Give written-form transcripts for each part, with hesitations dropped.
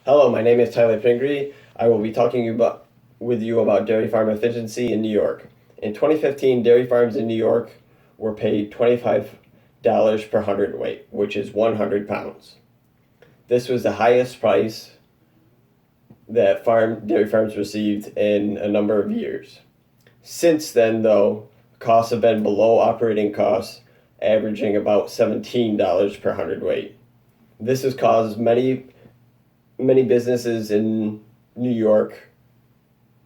Hello, my name is Tyler Pingrey. I will be talking with you about dairy farm efficiency in New York. In 2015, dairy farms in New York were paid $25 per hundredweight, which is 100 pounds. This was the highest price that dairy farms received in a number of years. Since then, though, costs have been below operating costs, averaging about $17 per hundredweight. This has caused many businesses in New York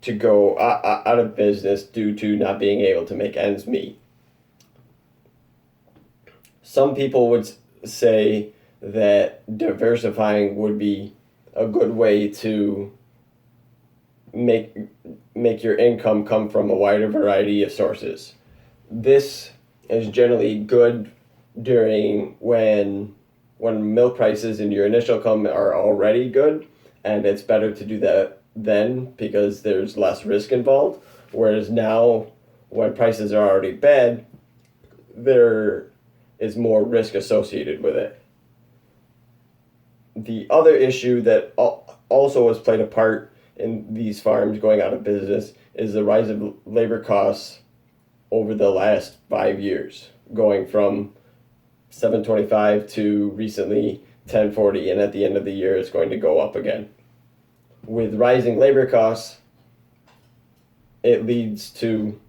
to go out of business due to not being able to make ends meet. Some people would say that diversifying would be a good way to make your income come from a wider variety of sources. This is generally good during when milk prices and your initial income are already good, and it's better to do that then because there's less risk involved. Whereas now, when prices are already bad, there is more risk associated with it. The other issue that also has played a part in these farms going out of business is the rise of labor costs over the last 5 years, going from 725 to recently 1040, and at the end of the year it's going to go up again. With rising labor costs, it leads to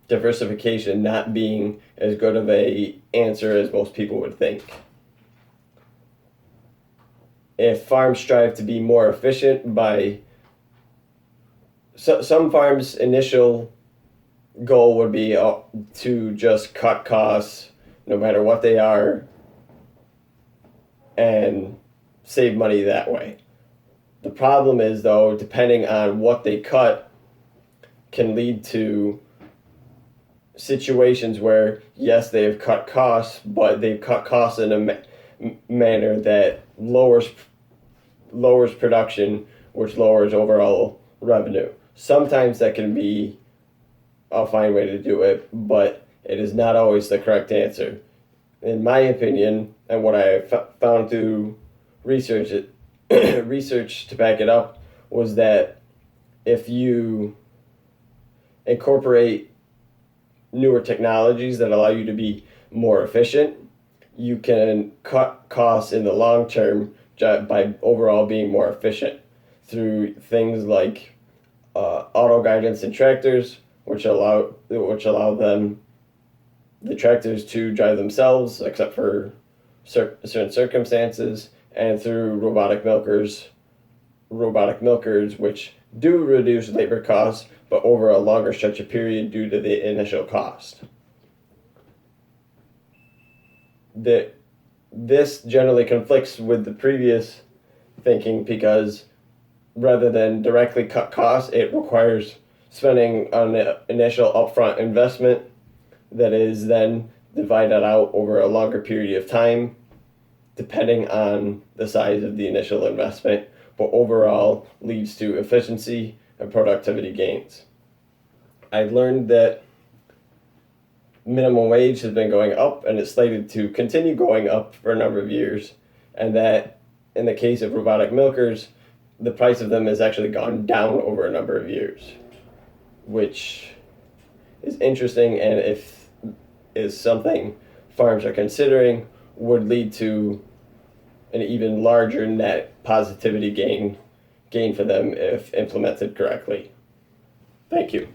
diversification not being as good of a answer as most people would think. If farms strive to be more efficient some farms' initial goal would be to just cut costs no matter what they are and save money that way. The problem is, though, depending on what they cut can lead to situations where, yes, they have cut costs, but they've cut costs in a manner that lowers production, which lowers overall revenue. Sometimes that can be a fine way to do it, but it is not always the correct answer. In my opinion, and what I found through research to back it up, was that if you incorporate newer technologies that allow you to be more efficient, you can cut costs in the long term by overall being more efficient through things like auto guidance in tractors, which allow the tractors to drive themselves, except for certain circumstances, and through robotic milkers, which do reduce labor costs, but over a longer stretch of period due to the initial cost. This generally conflicts with the previous thinking because rather than directly cut costs, it requires spending on the initial upfront investment that is then divided out over a longer period of time, depending on the size of the initial investment, but overall leads to efficiency and productivity gains. I've learned that minimum wage has been going up and it's slated to continue going up for a number of years, and that in the case of robotic milkers, the price of them has actually gone down over a number of years, which is interesting, and if is something farms are considering, would lead to an even larger net positivity gain for them if implemented correctly. Thank you.